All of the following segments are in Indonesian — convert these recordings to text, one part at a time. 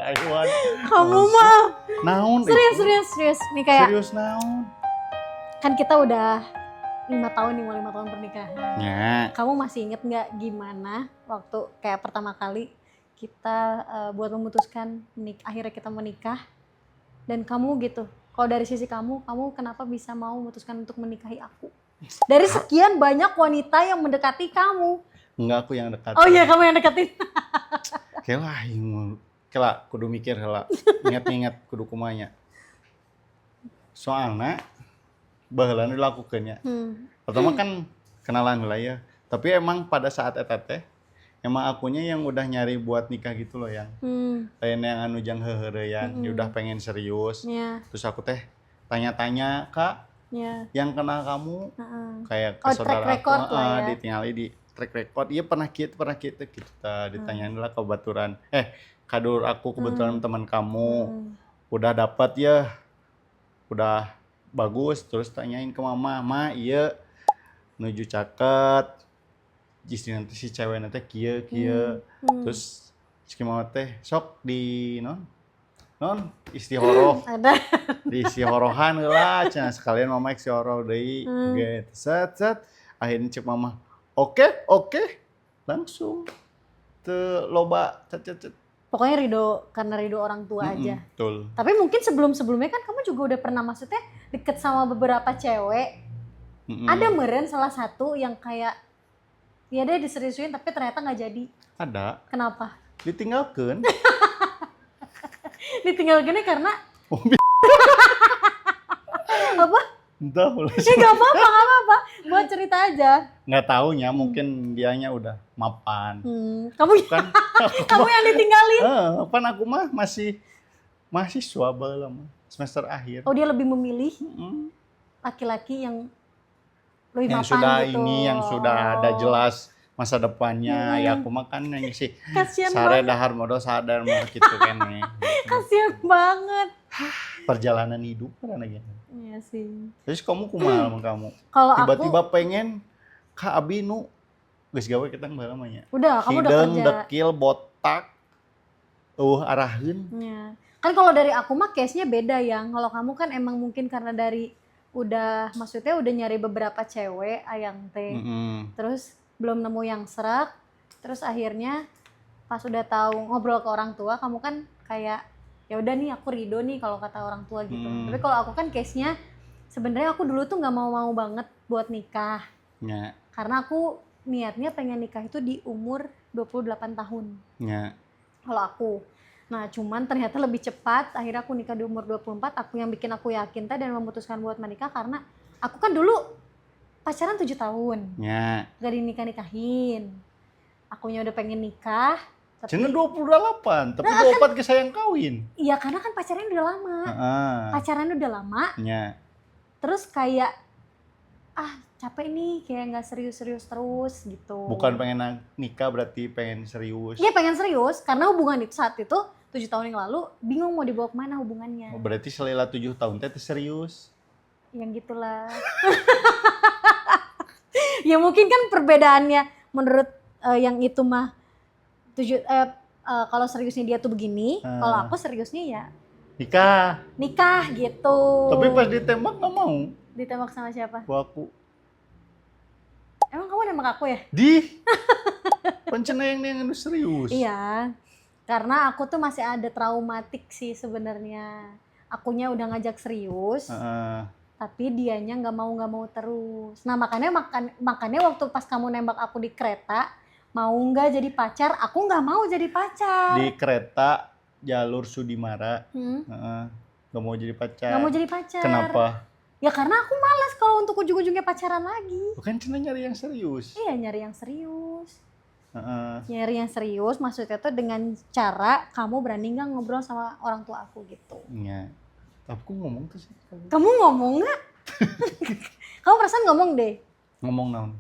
Taiwan. Kamu mah Naon serius nih kayak serius naon? kan kita udah 5 tahun nih, mau 5 tahun pernikahan. Ya. Kamu masih inget nggak gimana waktu kayak pertama kali kita buat memutuskan akhirnya kita menikah dan kamu gitu. Kalau dari sisi kamu kenapa bisa mau memutuskan untuk menikahi aku? Dari sekian banyak wanita yang mendekati kamu. Enggak, aku yang dekat. Oh iya, kamu yang deketin. Kela kudu mikir heula. Ingat kudu kumanya. Soalnya baheula nu dilakukeunnya. Pertama kan kenalan heula ya. Tapi emang pada saat eta teh emang akunya yang udah nyari buat nikah gitu loh yang. Lain yang anu jang heureuyan, udah pengen serius. Yeah. Terus aku teh tanya-tanya, "Kak, yang kenal kamu kayak ke saudara track record aku, lah ya. ditinggali di track record, iya pernah gitu kita ditanyain lah kebetulan kadur aku kebetulan teman kamu udah dapat ya, udah bagus. Terus tanyain ke mama iya nuju caket istri nanti si cewek nanti kieu terus si mama teh sok di non istihoroh Ada. di istihorohan lah cenah sekalian mama istihoroh deui gitu set akhirnya cek mama oke langsung teu loba cet. Pokoknya karena ridho orang tua aja. Betul. Tapi mungkin sebelumnya kan kamu juga udah pernah maksudnya deket sama beberapa cewek. Ada meren salah satu yang kayak ya dia diseriusin tapi ternyata nggak jadi. Ada. Kenapa? Ditinggalkan. Ditinggalkannya karena apa? Entah lah. Nggak apa-apa. Buat cerita aja. Nggak taunya mungkin dianya udah mapan. Kamu Kan kamu yang ditinggalin. Pan aku mah masih mahasiswa baheula mah semester akhir. Oh, dia lebih memilih laki-laki yang lebih yang mapan sudah gitu. yang sudah ada jelas masa depannya. Ya aku mah kan yang sih Kasian sare banget. dahar modal sadar mah gitu kan nih. Kasian banget. Perjalanan hidup kan lagi. Iya sih. Terus kamu kumaha sama kamu? Kalau Tiba-tiba aku pengen ka abi nu geus gawe kita baheula mah nya. udah, kamu udah Hidung, kerja. dekil, botak. Araheun. Ya. Kan kalau dari aku mah case-nya beda ya. Kalau kamu kan emang mungkin karena dari maksudnya udah nyari beberapa cewek ayang teh. Terus belum nemu yang serak. Terus akhirnya pas udah tahu ngobrol ke orang tua, kamu kan kayak ya udah nih aku ridho nih kalau kata orang tua gitu. Tapi kalau aku kan case-nya sebenarnya aku dulu tuh nggak mau banget buat nikah. Ya. Karena aku niatnya pengen nikah itu di umur 28 tahun. Ya. Kalau aku. Nah, cuman ternyata lebih cepat. Akhirnya aku nikah di umur 24. Aku yang bikin aku yakin teh dan memutuskan buat menikah karena aku kan dulu pacaran 7 tahun. Ya. Gak dinikah-nikahin. Akunya udah pengen nikah. Tapi Cenah 28, tapi 24 ke sayang kawin. iya, karena kan pacarannya udah lama. Pacarannya udah lama. Ya. Terus kayak capek nih, kayak nggak serius-serius terus gitu. Bukan pengen nikah berarti pengen serius. Iya, pengen serius karena hubungan itu saat itu 7 tahun yang lalu bingung mau dibawa kemana hubungannya. Berarti selila 7 tahun teh serius. Yang gitulah. Ya mungkin kan perbedaannya menurut yang itu mah kalau seriusnya dia tuh begini, kalau aku seriusnya ya nikah gitu. Tapi pas ditembak nggak mau. Ditembak sama siapa? Aku. Emang kamu nembak aku ya? Pencena yang serius. Iya, karena aku tuh masih ada traumatik sih sebenarnya. Akunya udah ngajak serius, tapi dianya nggak mau terus. Nah makanya waktu pas kamu nembak aku di kereta, mau nggak jadi pacar? Aku nggak mau jadi pacar. Di kereta jalur Sudimara, nggak mau jadi pacar. Nggak mau jadi pacar. Kenapa? Ya karena aku malas kalau untuk ujung-ujungnya pacaran lagi. Bukan cina nyari yang serius. Iya, nyari yang serius. Nyari yang serius maksudnya tuh dengan cara kamu berani nggak ngobrol sama orang tua aku gitu. Iya. Aku ngomong tuh sih. Kamu ngomong nggak? Kamu perasaan ngomong deh. Ngomong naon?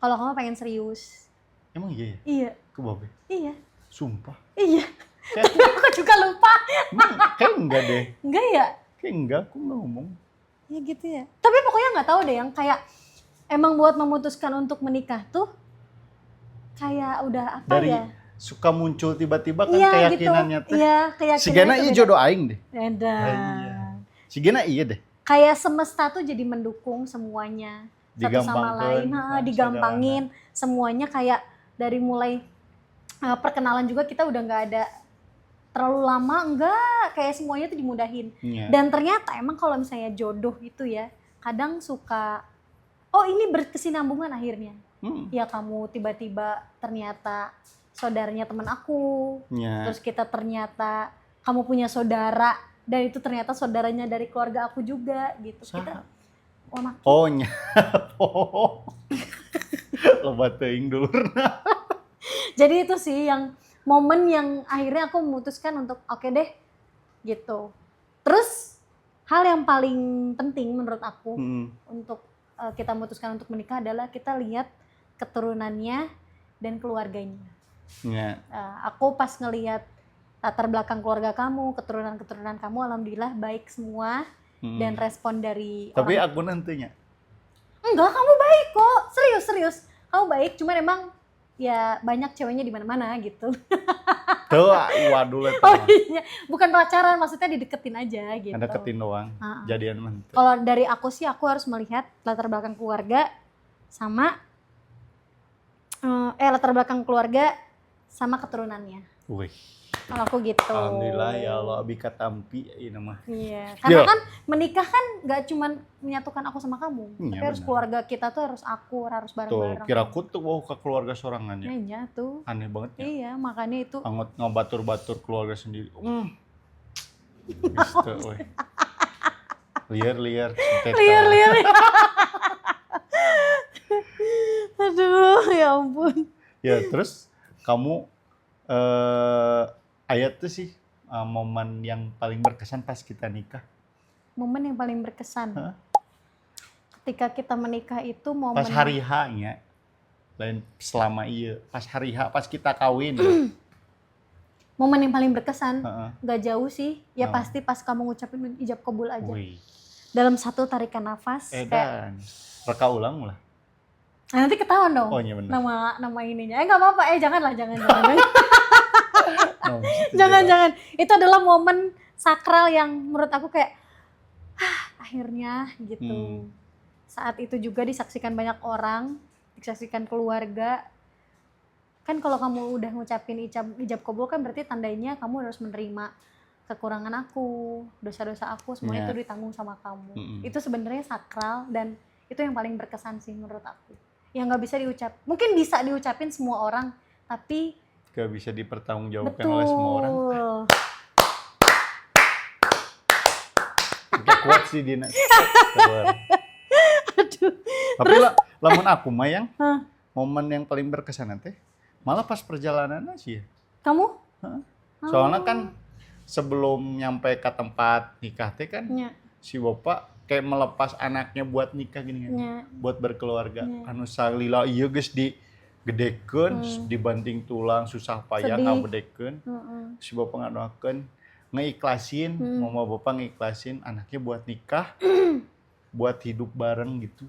Kalau kamu pengen serius. Emang iya ya? Iya. Ke babe? Iya. Sumpah? Iya. Kayak Aku juga lupa. kayak enggak deh. Enggak ya? Kayak enggak, aku nggak ngomong. Ya gitu ya. Tapi pokoknya nggak tahu deh yang kayak emang buat memutuskan untuk menikah tuh kayak udah apa Dari ya? suka muncul tiba-tiba kan Iya keyakinannya gitu. teh. Iya, keyakinannya Sigana itu ieu beda. jodoh aing deh. Beda. Iya. Sigana iya deh. Kayak semesta tuh jadi mendukung semuanya. Satu sama lain, digampangin. Semuanya kayak dari mulai perkenalan juga kita udah nggak ada terlalu lama, enggak, kayak semuanya tuh dimudahin. Iya. Dan ternyata emang kalau misalnya jodoh itu ya, kadang suka, oh ini berkesinambungan akhirnya. Ya kamu tiba-tiba ternyata saudaranya teman aku, terus kita ternyata kamu punya saudara, dan itu ternyata saudaranya dari keluarga aku juga gitu. Kita oh nya. Loba teuing dulurna. Jadi itu sih yang momen yang akhirnya aku memutuskan untuk oke deh gitu. Terus hal yang paling penting menurut aku untuk kita memutuskan untuk menikah adalah kita lihat keturunannya dan keluarganya. Yeah. Aku pas ngelihat latar belakang keluarga kamu, keturunan kamu, alhamdulillah baik semua. Dan respon dari tapi orang. aku nantinya Enggak, kamu baik kok, serius kamu baik, cuman emang ya banyak ceweknya di mana-mana gitu. tuh waduh lah. Oh iya, bukan pacaran, maksudnya dideketin aja gitu. Deketin doang, jadian mantep. Kalau dari aku sih, aku harus melihat latar belakang keluarga sama latar belakang keluarga sama keturunannya. Wih. Kalau aku gitu. Alhamdulillah ya Allah, abika tampi ini mah. Iya, karena kan menikah kan gak cuman menyatukan aku sama kamu, tapi harus benar. keluarga kita tuh harus akur, harus bareng-bareng. Tuh, kira aku tuh ke keluarga sorangannya. Iya tuh. Aneh banget ya. Iya, makanya itu. Ngebatur-batur keluarga sendiri. Gitu, weh. Liar. Liar. Aduh, ya ampun. Ya, terus kamu ayat tuh sih momen yang paling berkesan pas kita nikah. Momen yang paling berkesan. Ketika kita menikah itu momen pas hari H-nya. Lain selama iya, pas hari H, pas kita kawin. Momen yang paling berkesan, gak jauh sih. Ya pasti pas kamu ngucapin ijab kabul aja. Wih. Dalam satu tarikan nafas. Dan reka ulang lah. Nah, nanti ketahuan dong. Oh iya benar. Nama ininya. Gak apa-apa. Jangan. Jangan. Itu adalah momen sakral yang menurut aku kayak akhirnya gitu. Saat itu juga disaksikan banyak orang, disaksikan keluarga. Kan kalau kamu udah ngucapin ijab kabul kan berarti tandanya kamu harus menerima kekurangan aku, dosa-dosa aku, semuanya itu ditanggung sama kamu. Itu sebenarnya sakral dan itu yang paling berkesan sih menurut aku. Yang nggak bisa diucap, mungkin bisa diucapin semua orang, tapi gak bisa dipertanggungjawabkan oleh semua orang. Kayak kuat sih Dina. Aduh. Tapi lamun aku mah yang momen yang paling berkesan teh malah pas perjalanan sih ya. Kamu? Soalnya kan sebelum nyampe ke tempat nikah teh kan si bapak kayak melepas anaknya buat nikah gini kan. Buat berkeluarga. Anu salila ieu geus digedekeun, dibanting tulang susah payah ngabedekeun. Si bapak ngadoakeun ngeikhlasin, mama bapak ngeikhlasin anaknya buat nikah. Buat hidup bareng gitu.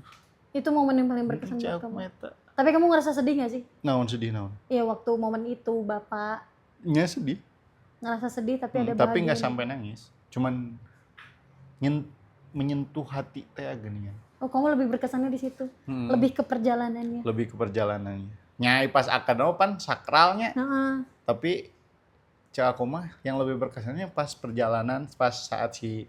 Itu momen yang paling berkesan buat kamu. Tapi kamu ngerasa sedih gak sih? Naon sedih naon? Iya, waktu momen itu bapak. Nya sedih. Ngerasa sedih tapi ada bahagia. Tapi nggak sampai nangis. Cuman menyentuh hati teh geuningan. Oh, kamu lebih berkesannya di situ. Lebih ke perjalanannya. Lebih ke perjalanannya. Nyai pas akad pan sakralnya. Tapi cak aku mah yang lebih berkesannya pas perjalanan, pas saat si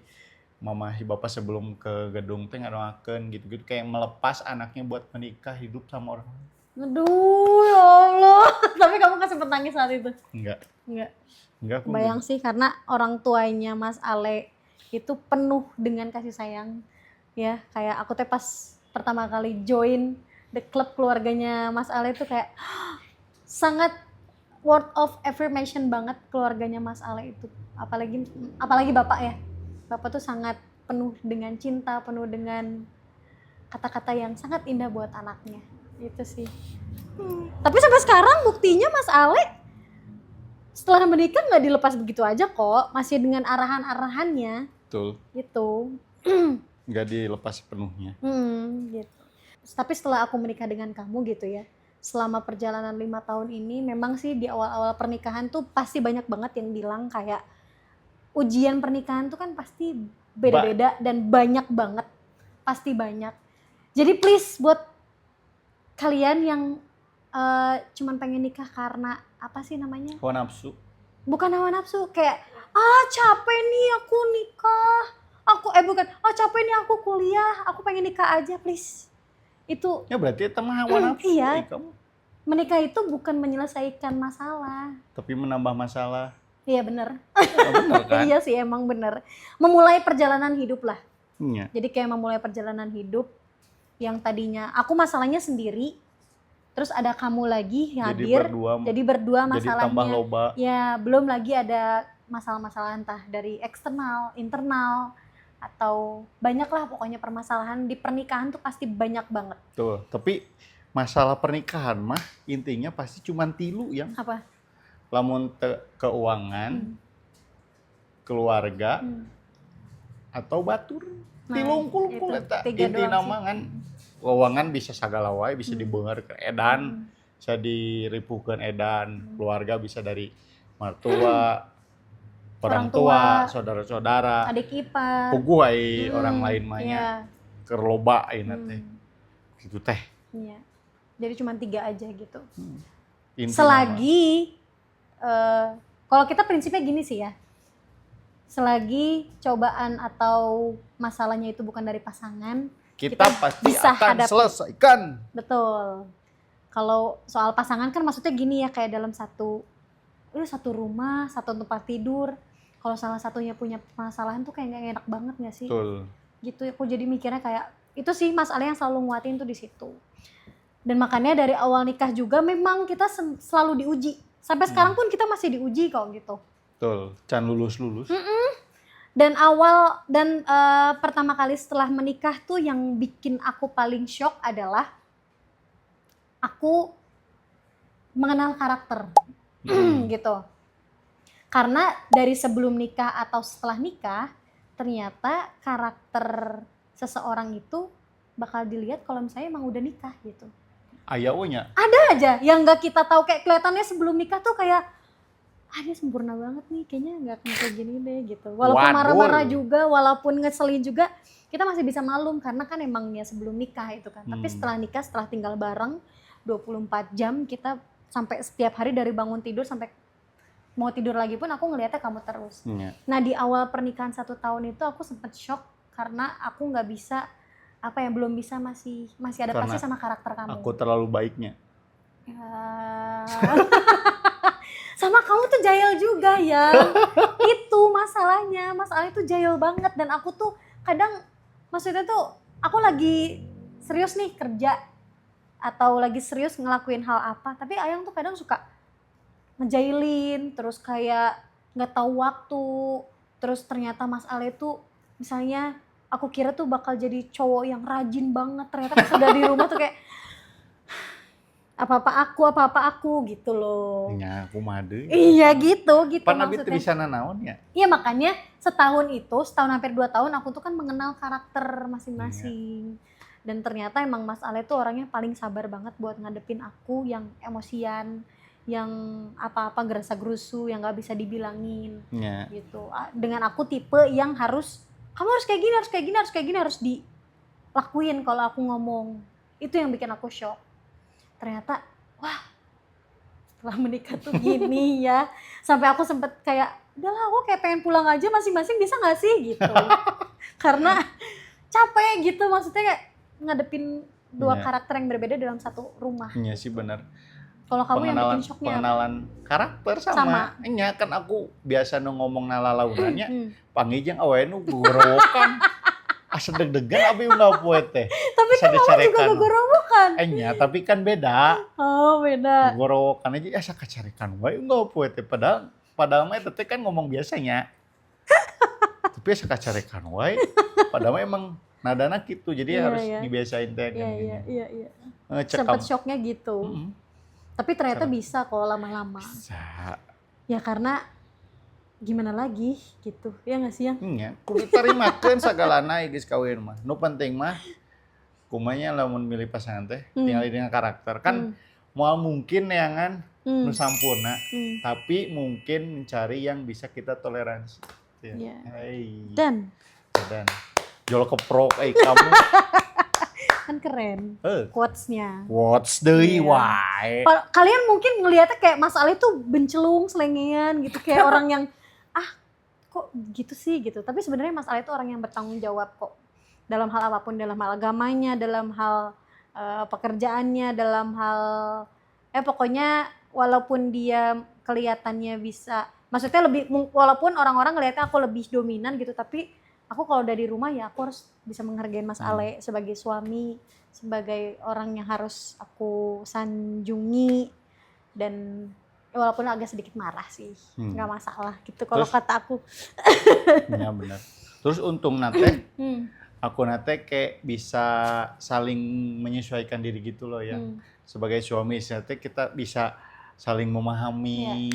mama si bapak sebelum ke gedung teh ngadoakeun gitu-gitu kayak melepas anaknya buat menikah hidup sama orang lain. Aduh, ya Allah. Tapi kamu gak sempet nangis saat itu? Enggak. Bayang sih karena orang tuanya Mas Ale itu penuh dengan kasih sayang. Ya, kayak aku teh pas pertama kali join the club keluarganya Mas Ale itu kayak sangat word of affirmation banget keluarganya Mas Ale itu. Apalagi bapak ya. Bapak tuh sangat penuh dengan cinta, penuh dengan kata-kata yang sangat indah buat anaknya. Itu sih. Tapi sampai sekarang buktinya Mas Ale setelah menikah nggak dilepas begitu aja kok. Masih dengan arahan-arahannya. Betul. Gitu. Nggak dilepas sepenuhnya. Gitu. Tapi setelah aku menikah dengan kamu gitu ya, selama perjalanan 5 tahun ini memang sih di awal-awal pernikahan tuh pasti banyak banget yang bilang kayak ujian pernikahan tuh kan pasti beda-beda dan banyak banget, pasti banyak. Jadi please buat kalian yang cuman pengen nikah karena apa sih namanya? Hawa nafsu. Bukan hawa nafsu, kayak capek nih aku nikah. Capek nih aku kuliah, aku pengen nikah aja please. Itu Ya berarti itu mah hawa nafsu. iya. Kamu. Menikah itu bukan menyelesaikan masalah. Tapi menambah masalah. Iya bener. Ya, bener kan? Iya sih emang bener. Memulai perjalanan hidup lah. Iya. Jadi kayak memulai perjalanan hidup yang tadinya aku masalahnya sendiri, terus ada kamu lagi yang hadir. Jadi berdua masalahnya. Jadi tambah loba. Ya belum lagi ada masalah-masalah entah dari eksternal, internal, atau banyak lah pokoknya permasalahan di pernikahan tuh pasti banyak banget. Tuh, tapi masalah pernikahan mah intinya pasti cuma 3 yang Apa? lamun keuangan, keluarga, atau batur. Tilungkul eta inti nama kan. Keuangan bisa sagala wae, bisa dibeungar ke edan, bisa diripuhkeun edan, keluarga bisa dari mertua, orang tua, saudara-saudara, adik ipar, puguh ai orang lain mah nya. Iya. Keur loba ayeuna teh. Gitu teh. Iya. Jadi cuma 3 aja gitu. Intinya Selagi kalau kita prinsipnya gini sih ya. Selagi cobaan atau masalahnya itu bukan dari pasangan, kita pasti bisa akan hadapi. selesaikan. Betul. Kalau soal pasangan kan maksudnya gini ya, kayak dalam satu rumah, satu tempat tidur. Kalau salah satunya punya permasalahan tuh kayak gak enak banget gak sih? Betul. Gitu, aku jadi mikirnya kayak itu sih masalah yang selalu nguatin tuh di situ. Dan makanya dari awal nikah juga memang kita selalu diuji. Sampai sekarang pun kita masih diuji kok gitu. Betul, can lulus-lulus. Dan pertama kali setelah menikah tuh yang bikin aku paling shock adalah aku mengenal karakter. Gitu. Karena dari sebelum nikah atau setelah nikah, ternyata karakter seseorang itu bakal dilihat kalau misalnya emang udah nikah gitu. Aya nya. Ada aja yang nggak kita tahu, kayak kelihatannya sebelum nikah tuh kayak dia sempurna banget nih, kayaknya nggak akan kayak gini deh gitu. Walaupun marah-marah juga, walaupun ngeselin juga, kita masih bisa maklum karena kan emangnya sebelum nikah itu kan. Tapi setelah nikah, setelah tinggal bareng 24 jam, kita sampai setiap hari dari bangun tidur sampai mau tidur lagi pun aku ngeliatnya kamu terus. Nah di awal pernikahan 1 tahun itu aku sempet shock karena aku nggak bisa, belum bisa masih adaptasi sama karakter kamu. Aku terlalu baiknya. Sama kamu tuh jahil juga ya. Itu masalahnya tuh jahil banget. Dan aku tuh kadang, maksudnya tuh aku lagi serius nih kerja atau lagi serius ngelakuin hal apa, tapi Ayang tuh kadang suka ngejailin, terus kayak nggak tahu waktu. Terus ternyata Mas Ale tuh misalnya aku kira tuh bakal jadi cowok yang rajin banget, ternyata pas udah di rumah tuh kayak apa-apa aku gitu loh. Ya, aku made. Iya gitu Pan abi maksudnya. bisa nanaon ya. Iya makanya setahun hampir 2 tahun aku tuh kan mengenal karakter masing-masing. Dan ternyata emang Mas Ale tuh orangnya paling sabar banget buat ngadepin aku yang emosian, yang apa-apa gerasa-gerusu, yang gak bisa dibilangin. Gitu. Dengan aku tipe yang kamu harus kayak gini, harus dilakuin kalau aku ngomong. Itu yang bikin aku shock. Ternyata, wah, setelah menikah tuh gini ya. Sampai aku sempet kayak, udahlah aku kayak pengen pulang aja masing-masing, bisa gak sih gitu. Karena capek gitu, maksudnya kayak ngadepin 2 karakter yang berbeda dalam satu rumah. Iya sih benar. Kalau kamu yang bikin shocknya pengenalan karakter sama. Nya kan aku biasa ngomong nalalaunannya, pangijeng awe nu gorowokan. Asa deg-degan abi unggal poe teh. Tapi kan kamu juga gorowokan. Nya tapi kan beda. Oh, beda. Gorowokan aja asa kacarekan wae unggal poe teh, padahal mah eta teh kan ngomong biasanya. Tapi asa kacarekan wae. Padahal emang nadana gitu. Jadi harus dibiasain teh kan gini. Iya. Sempet shocknya gitu. Tapi ternyata bisa kok lama-lama. Bisa. Ya karena gimana lagi gitu. Ya nggak sih yang? Iya. Kudu tarimakeun sagalana geus kawin mah. Nu penting mah kumanya lamun milih pasangan teh tinggal dengan karakter. Kan Moal mungkin neangan nu Hmm. sampurna, Hmm. tapi mungkin mencari yang bisa kita toleransi. Iya. Hei. Dan Jol keprok kamu. kan keren Eh, quotes-nya. What's deui Iya. wae. Kalian mungkin ngelihatnya kayak Mas Ali tuh bencelung, selengean gitu, kayak orang yang kok gitu sih gitu. Tapi sebenarnya Mas Ali tuh orang yang bertanggung jawab kok. Dalam hal apapun, dalam hal agamanya, dalam hal pekerjaannya, dalam hal pokoknya walaupun dia kelihatannya bisa, maksudnya lebih, walaupun orang-orang ngelihatnya aku lebih dominan gitu, tapi aku kalau dari rumah ya aku harus bisa menghargai Mas Ale sebagai suami, sebagai orang yang harus aku sanjungi, dan walaupun agak sedikit marah sih, nggak masalah gitu kalau Terus? kata aku. Ya benar. Terus untung nate Hmm. aku nate kayak bisa saling menyesuaikan diri gitu loh ya. Sebagai suami nate kita bisa saling memahami,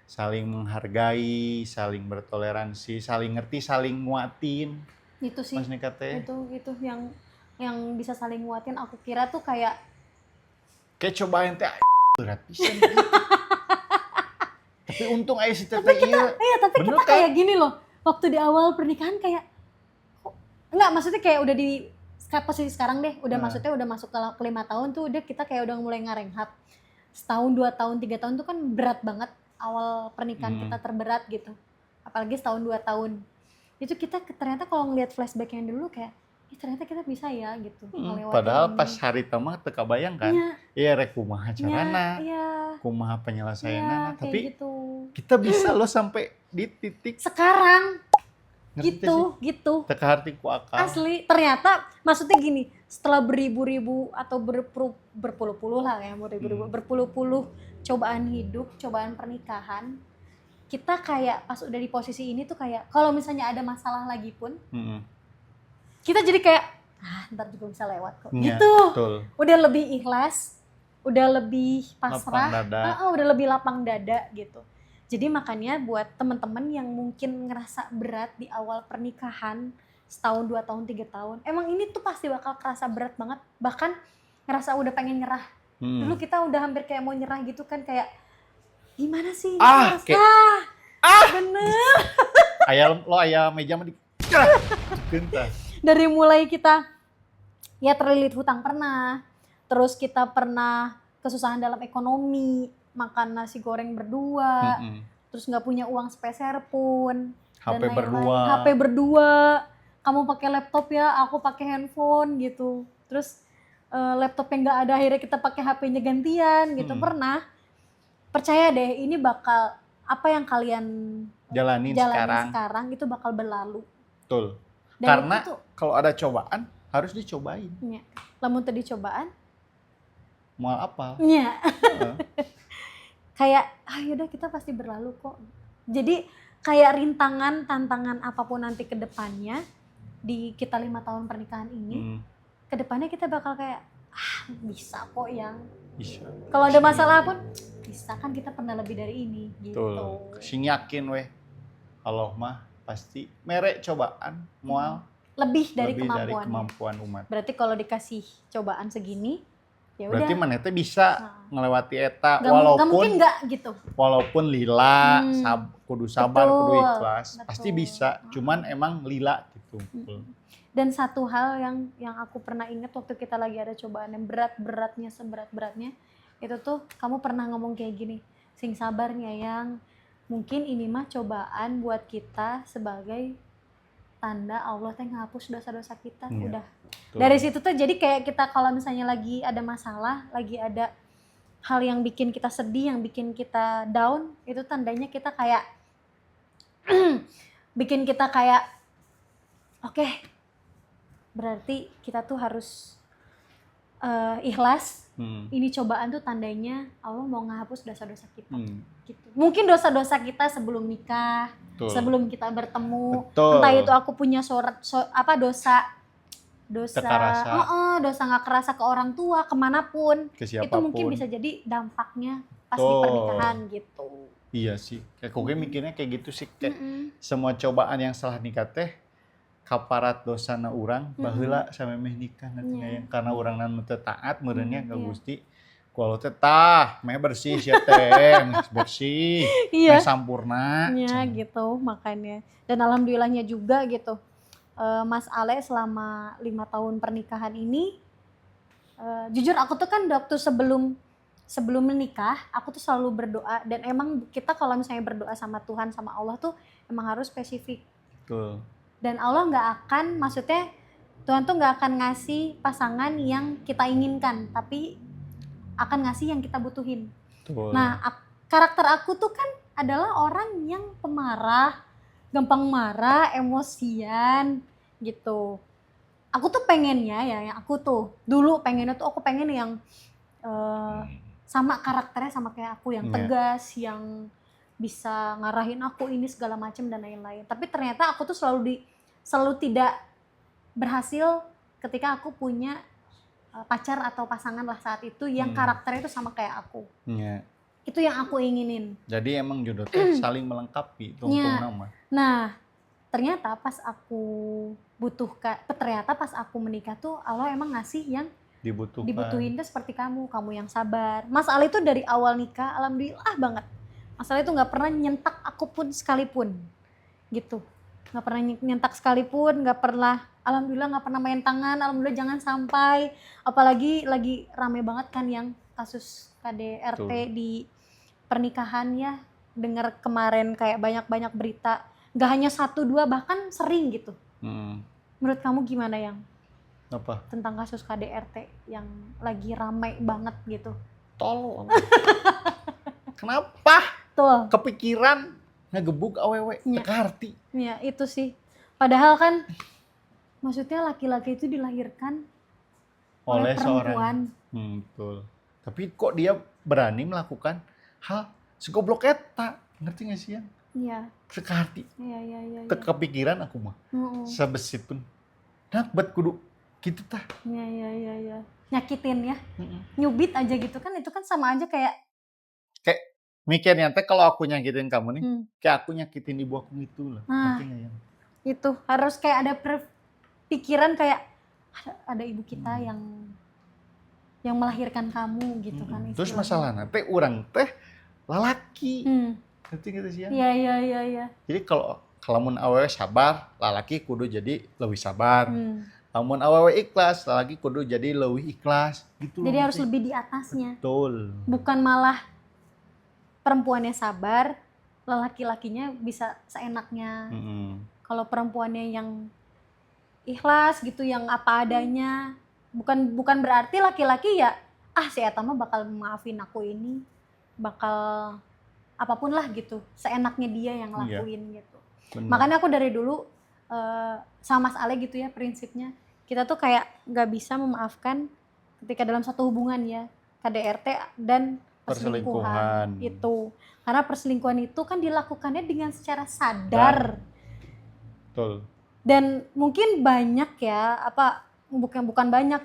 saling menghargai, saling bertoleransi, saling ngerti, saling nguatin. Itu sih, Mas Nika teh. itu yang bisa saling nguatin. Aku kira tuh kayak Cobain teh berat pisan. Tapi untung aya si teteh ieu. iya, tapi Bener kita kan? kayak gini loh, waktu di awal pernikahan kayak kok enggak, maksudnya kayak udah di posisi sekarang deh, udah maksudnya udah masuk ke 5 tahun tuh udah kita kayak udah mulai ngarenghat. Setahun, 2 tahun, 3 tahun tuh kan berat banget awal pernikahan kita, terberat gitu. Apalagi setahun 2 tahun. Itu kita ternyata kalau ngelihat flashback yang dulu kayak ternyata kita bisa ya gitu ngelewatin Padahal ini. pas hari tama teu kabayang kan. Iya. Iya rek kumaha carana, Iya. kumaha penyelesaianana, Kayak tapi gitu. kita bisa loh sampai di titik Sekarang ngerti gitu. sih? Teka harti ku akal. Asli, ternyata maksudnya gini, setelah beribu-ribu atau berpuluh-puluh lah ya, berpuluh-puluh cobaan hidup, cobaan pernikahan, kita kayak pas udah di posisi ini tuh kayak kalau misalnya ada masalah lagi pun, kita jadi kayak ntar juga bisa lewat kok. Iya, Gitu. betul. Udah lebih ikhlas, udah lebih pasrah, Lapang dada. udah lebih lapang dada gitu. Jadi makanya buat teman-teman yang mungkin ngerasa berat di awal pernikahan, setahun, 2 tahun, 3 tahun, emang ini tuh pasti bakal kerasa berat banget, bahkan ngerasa udah pengen nyerah. Dulu kita udah hampir kayak mau nyerah gitu kan, kayak gimana sih ini harus bener. Aya meja mah di gentah. Dari mulai kita ya terlilit hutang pernah, terus kita pernah kesusahan dalam ekonomi, makan nasi goreng berdua, terus nggak punya uang sepeser pun, HP dan berdua. HP berdua, kamu pakai laptop ya, aku pakai handphone gitu, terus laptopnya nggak ada, akhirnya kita pakai HP-nya gantian gitu. Pernah. Percaya deh, ini bakal apa yang kalian jalanin sekarang itu bakal berlalu. Betul. Dan karena kalau ada cobaan harus dicobain. Iya. Lamun tadi cobaan Mau apa? iya. Kayak yaudah kita pasti berlalu kok. Jadi kayak rintangan, tantangan apapun nanti ke depannya di kita 5 tahun pernikahan ini, ke depannya kita bakal kayak bisa kok yang. Bisa. Kalau ada masalah pun bisa, kan kita pernah lebih dari ini gitu. Betul. Sing yakin weh. Allah mah pasti merek cobaan moal lebih dari dari kemampuan umat. Berarti kalau dikasih cobaan segini, ya udah. Berarti maneh teh bisa ngelewati eta Gak mungkin enggak gitu. Walaupun lila, kudu sabar, Betul, kudu ikhlas, betul. pasti bisa. Cuman emang lila gitu. Dan satu hal yang aku pernah ingat waktu kita lagi ada cobaan yang berat-beratnya, seberat-beratnya, itu tuh kamu pernah ngomong kayak gini, sing sabarnya yang mungkin ini mah cobaan buat kita sebagai tanda Allah teh ngapus dosa-dosa kita. Udah. Tuh. Dari situ tuh jadi kayak kita kalau misalnya lagi ada masalah, lagi ada hal yang bikin kita sedih, yang bikin kita down, itu tandanya kita kayak bikin kita kayak oke, berarti kita tuh harus ikhlas. Ini cobaan tuh tandanya Allah mau ngehapus dosa-dosa kita. Gitu. Mungkin dosa-dosa kita sebelum nikah, sebelum kita bertemu. Betul. Entah itu aku punya dosa dosa nggak kerasa ke orang tua, kemanapun, itu mungkin bisa jadi dampaknya pas di pernikahan gitu. Iya sih, kayak gue mikirnya kayak gitu sih, kayak semua cobaan yang salah nikah teh kaparat dosana urang baheula samemeh nikah nanti karena urang teu taat meureunnya ka Gusti, Kalau teh tah, meh bersih sia teh, meh bersih, meh Iya. sampurna. Ya gitu makanya. Dan alhamdulillahnya juga gitu. Mas Ale selama 5 tahun pernikahan ini, jujur aku tuh kan waktu sebelum menikah, aku tuh selalu berdoa dan emang kita kalau misalnya berdoa sama Tuhan sama Allah tuh emang harus spesifik. Betul. Dan Allah nggak akan, maksudnya Tuhan tuh nggak akan ngasih pasangan yang kita inginkan, tapi akan ngasih yang kita butuhin. Betul. Nah, karakter aku tuh kan adalah orang yang pemarah, gampang marah, emosian gitu. Aku tuh pengennya ya, yang aku tuh dulu pengennya tuh aku pengen yang sama karakternya sama kayak aku, yang tegas, yang bisa ngarahin aku ini segala macam dan lain-lain. Tapi ternyata aku tuh selalu tidak berhasil ketika aku punya pacar atau pasangan lah saat itu yang karakternya itu sama kayak aku. Iya. Itu yang aku inginin. Jadi emang jodoh teh saling melengkapi tungtung nama. Nah, ternyata pas aku menikah tuh Allah emang ngasih yang dibutuhin tuh seperti kamu yang sabar. Mas Ali tuh dari awal nikah alhamdulillah banget. Mas Ali tuh nggak pernah nyentak aku pun sekalipun, gitu. Nggak pernah nyentak sekalipun, nggak pernah, alhamdulillah nggak pernah main tangan, alhamdulillah jangan sampai. Apalagi lagi rame banget kan yang kasus KDRT di pernikahan ya, dengar kemarin kayak banyak berita, nggak hanya 1-2 bahkan sering gitu. Menurut kamu gimana yang apa? Tentang kasus KDRT yang lagi ramai banget gitu? Tolong. Kenapa? Tuh. Kepikiran ngegebuk awewe teka harti. Ya itu sih. Padahal kan maksudnya laki-laki itu dilahirkan oleh perempuan. Betul. Tapi kok dia berani melakukan hal segoblok eta? Ngerti gak sih yang? Iya. Teka harti. Iya. Kepikiran aku mah. Sebesit pun. Nah, buat kudu gitu tah. Iya. Nyakitin ya. Nyubit aja gitu kan, itu kan sama aja kayak mikirnya teh kalau aku nyakitin kamu nih, kayak aku nyakitin ibu aku gitu loh. Nah, itu harus kayak ada pikiran kayak ada ibu kita yang melahirkan kamu gitu kan. Terus masalahnya teh urang teh lalaki. Ngerti gitu sih ya? Iya. Jadi kalau mun awewe sabar, lalaki kudu jadi lebih sabar. Lamun awewe ikhlas, lalaki kudu jadi lebih ikhlas gitu. Jadi harus lebih di atasnya. Betul. Bukan malah perempuannya sabar, laki-lakinya bisa seenaknya. Kalau perempuannya yang ikhlas gitu, yang apa adanya, bukan berarti laki-laki ya si eta mah bakal maafin aku ini, bakal apapun lah gitu, seenaknya dia yang lakuin gitu. Bener. Makanya aku dari dulu sama Mas Ale gitu ya prinsipnya, kita tuh kayak nggak bisa memaafkan ketika dalam satu hubungan ya, KDRT dan perselingkuhan itu, karena perselingkuhan itu kan dilakukannya dengan secara sadar. Betul. Dan mungkin banyak ya, bukan banyak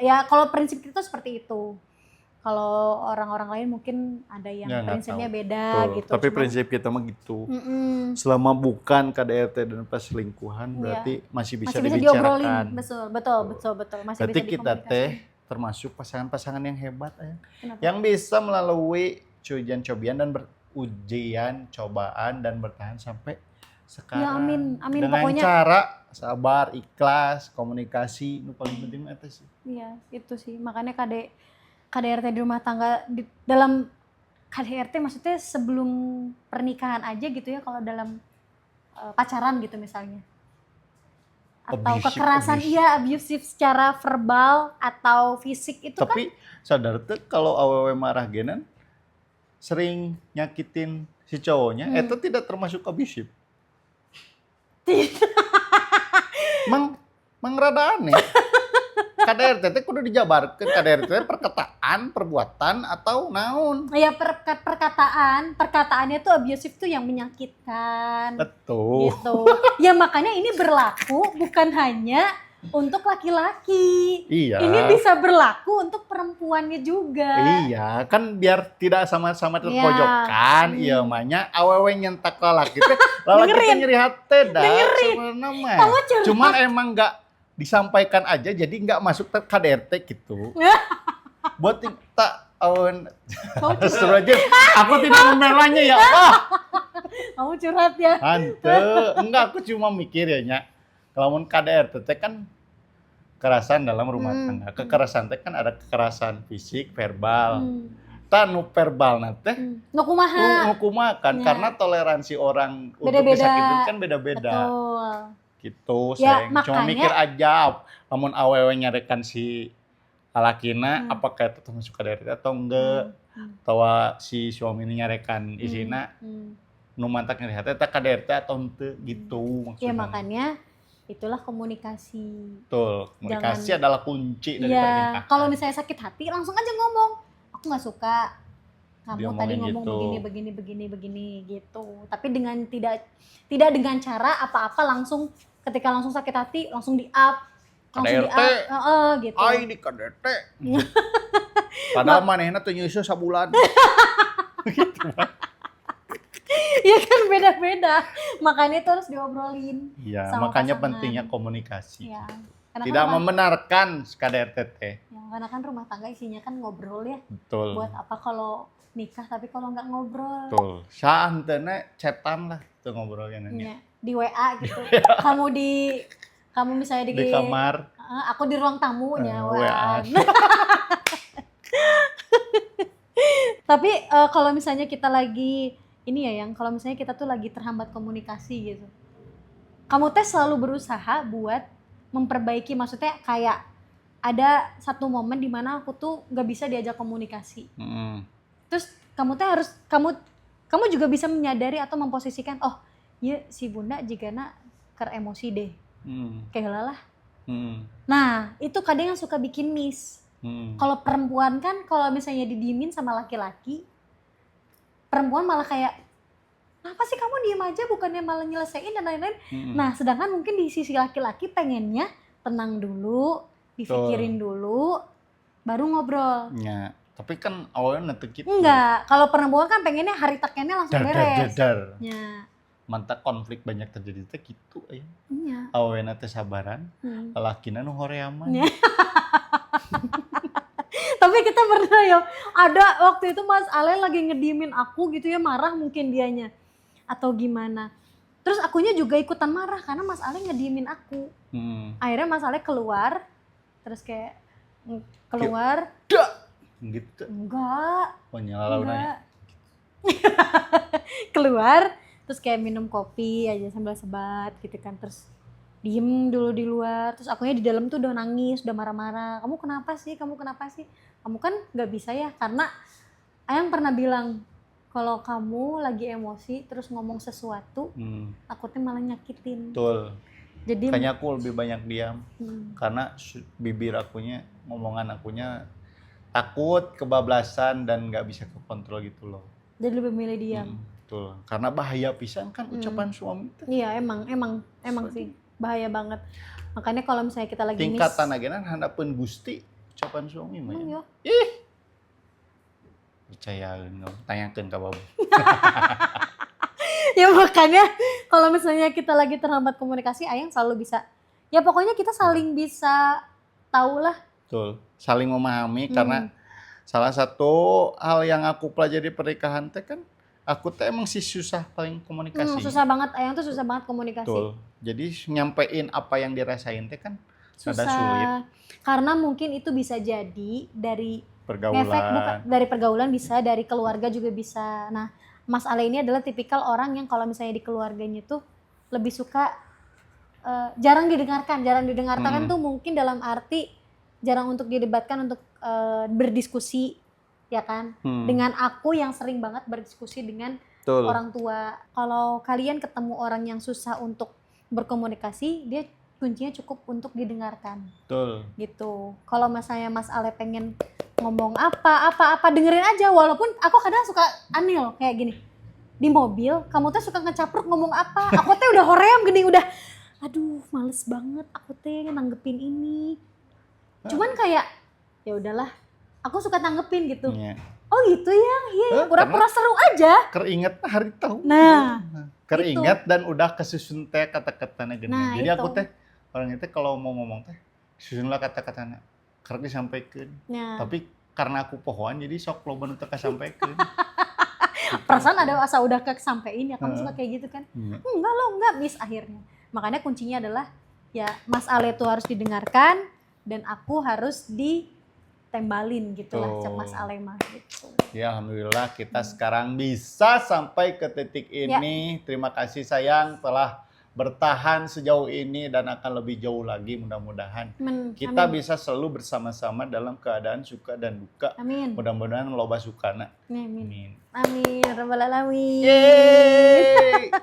ya kalau prinsip kita seperti itu. Kalau orang-orang lain mungkin ada yang prinsipnya beda gitu. Tapi prinsip kita mah gitu. Selama bukan KDRT dan perselingkuhan berarti masih bisa dibicarakan. Betul. Masih berarti bisa kita teh termasuk pasangan-pasangan yang hebat ya. Yang bisa melalui ujian-cobian dan ujian cobaan dan bertahan sampai sekarang. Ya amin dengan pokoknya. Cara sabar, ikhlas, komunikasi, itu paling penting itu sih. Iya, itu sih. Makanya KDRT di rumah tangga, dalam KDRT maksudnya sebelum pernikahan aja gitu ya, kalau dalam pacaran gitu misalnya. Atau kekerasan, abusive secara verbal atau fisik itu. Tapi sadar tuh kalau awewe marah genan sering nyakitin si cowoknya, itu tidak termasuk abusive. Mang rada aneh. KDRT itu kudu dijabarkan, KDRT perkataan, perbuatan atau naon. Ya perkataannya tuh abusive tuh yang menyakitkan. Betul. Gitu. Ya makanya ini berlaku bukan hanya untuk laki-laki. Iya. Ini bisa berlaku untuk perempuannya juga. Iya, kan biar tidak sama-sama terpojokan. Iya, makanya awewe nyentak lalaki teh, lalaki teh nyeri hati dah. Sebenarnya. Cuman emang enggak disampaikan aja, jadi nggak masuk ke KDRT gitu. Buat awan Kamu curhat, Astagfirullahaladzim, aku tidak membelanya ya Allah. kamu curhat ya. Ante, enggak, aku cuma mikir ya nya. Kalau KDRT teh kan kekerasan dalam rumah tangga. Kekerasan teh kan ada kekerasan fisik, verbal. Nu verbal teh Nu kumaha. nu kumaha kan Ya. karena toleransi orang untuk Beda-beda. disakitin kan beda-beda. Betul. Gitu, Ya, Seng. Cuma makanya- mikir aja lamun awewe nyarekan si lalakina apakah itu masuk KDRT atau enggak. Atau si suami ini nyarekan isina nu mantak nyari eta KDRT atau henteu gitu maksudnya. Ya makanya itulah komunikasi. Betul, komunikasi adalah kunci dari Iya, pernikahan. kalau misalnya sakit hati langsung aja ngomong. Aku nggak suka kamu Dia tadi ngomongin ngomong gitu. begini gitu. Tapi dengan tidak dengan cara apa-apa langsung ketika langsung sakit hati langsung di-up. Langsung KDRT. di-up. Gitu. Ai di KDRT. Padahal manehna teu nyeuseum sabulan. Ya kan beda-beda. Makanya itu harus diobrolin. Iya, Sama makanya pasangan. pentingnya komunikasi. Ya. Karena Tidak kan membenarkan KDRT teh. ya, karena kan rumah tangga isinya kan ngobrol ya. Betul. Buat apa kalau nikah tapi kalau nggak ngobrol? Betul. Saantena chatan lah tuh ngobrolnya nanya. Ya, di WA gitu. kamu misalnya Di kamar. aku di ruang tamunya WA. Tapi kalau misalnya kita lagi ini ya yang kalau misalnya kita tuh lagi terhambat komunikasi gitu. Kamu teh selalu berusaha buat memperbaiki, maksudnya kayak ada satu momen di mana aku tuh nggak bisa diajak komunikasi. Terus kamu teh harus kamu juga bisa menyadari atau memposisikan, oh iya si bunda jigana ker emosi deh. Kayak lah. Nah, itu kadang yang suka bikin miss. Kalau perempuan kan kalau misalnya didiemin sama laki-laki, perempuan malah kayak, kenapa sih kamu diem aja bukannya malah nyelesain dan lain-lain. Nah, sedangkan mungkin di sisi laki-laki pengennya tenang dulu, dipikirin dulu, baru ngobrol. Ya, tapi kan awalnya nanti gitu. Enggak, kalau perempuan kan pengennya hari tekennya langsung beres. Dar. Ya. Mantap konflik banyak terjadi teh gitu aya. Iya. Awalnya teh sabaran, lalakina nu horeaman. Ya. Tapi kita pernah ya, ada waktu itu Mas Ale lagi ngediemin aku gitu ya, marah mungkin dianya atau gimana. Terus akunya juga ikutan marah karena Mas Ale ngediemin aku. Akhirnya Mas Ale keluar, terus kayak keluar. Gitu. Enggak. Oh nyala Enggak. Keluar, terus kayak minum kopi aja sambil sebat gitu kan, terus diem dulu di luar, terus akunya di dalam tuh udah nangis, udah marah-marah. Kamu kenapa sih? Kamu kan nggak bisa ya, karena Ayang pernah bilang kalau kamu lagi emosi terus ngomong sesuatu, takutnya malah nyakitin. Betul. Jadi Kayaknya aku lebih banyak diam karena bibir akunya, ngomongan akunya takut kebablasan dan nggak bisa kekontrol gitu loh. jadi lebih milih diam. Betul. Karena bahaya pisan kan ucapan suami itu. Iya emang sih bahaya banget. Makanya kalau misalnya kita lagi tingkatan ageuna handapeun Gusti ucapan suami mah. ya. Percayaeun, tanyakeun ka babu. Ya makanya kalau misalnya kita lagi terhambat komunikasi, Ayang selalu bisa. Ya pokoknya kita saling bisa tahu lah. Betul. Saling memahami karena salah satu hal yang aku pelajari pernikahan teh kan aku teh emang sih susah paling komunikasi. Susah banget, Ayang tuh susah banget komunikasi. Betul. Jadi nyampein apa yang dirasain teh kan Susah. rada sulit. Karena mungkin itu bisa jadi dari Pergaulan. efek, bukan dari pergaulan, bisa dari keluarga juga bisa. Nah, Mas Ale ini adalah tipikal orang yang kalau misalnya di keluarganya tuh lebih suka jarang didengarkan kan tuh mungkin dalam arti jarang untuk didebatkan, untuk berdiskusi, ya kan? Dengan aku yang sering banget berdiskusi dengan Betul. orang tua. Kalau kalian ketemu orang yang susah untuk berkomunikasi, dia kuncinya cukup untuk didengarkan. Betul. Gitu. Kalau misalnya Mas Ale pengen ngomong apa dengerin aja, walaupun aku kadang suka aneh loh kayak gini. Di mobil, kamu tuh suka ngecapruk ngomong apa? Aku teh udah hoream gini, udah aduh males banget aku teh nanggepin ini. Cuman kayak ya udahlah, aku suka tanggepin gitu. Iya. Oh gitu ya, iya pura-pura seru aja. Keringet hari tahu. Nah, keringet dan udah kesusun teh kata-katanya gini. Nah, jadi itu. aku teh orang itu kalau mau ngomong teh susun lah kata-katanya. Karena disampaikan. Ya. Tapi karena aku pohon jadi sok loba nu teu kasampekeun. Perasaan ada asa udah kesampein ya, kamu suka kayak gitu kan? Iya. Enggak miss akhirnya. Makanya kuncinya adalah ya Mas Ale tuh harus didengarkan dan aku harus ditembalin gitu lah, cek Mas Ale mah gitu. Ya alhamdulillah kita sekarang bisa sampai ke titik ini. Terima kasih sayang telah bertahan sejauh ini dan akan lebih jauh lagi mudah-mudahan. Kita bisa selalu bersama-sama dalam keadaan suka dan duka. Amin. Mudah-mudahan loba sukana. Amin. Amin. Rabbal alamin. Yeay.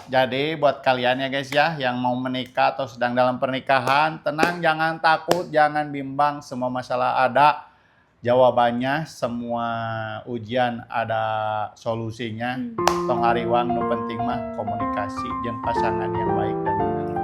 Jadi buat kalian ya guys ya yang mau menikah atau sedang dalam pernikahan, tenang, jangan takut, jangan bimbang, semua masalah ada jawabannya, semua ujian ada solusinya. Tong ariwang nu penting mah komunikasi jeung pasangan yang baik dan benar.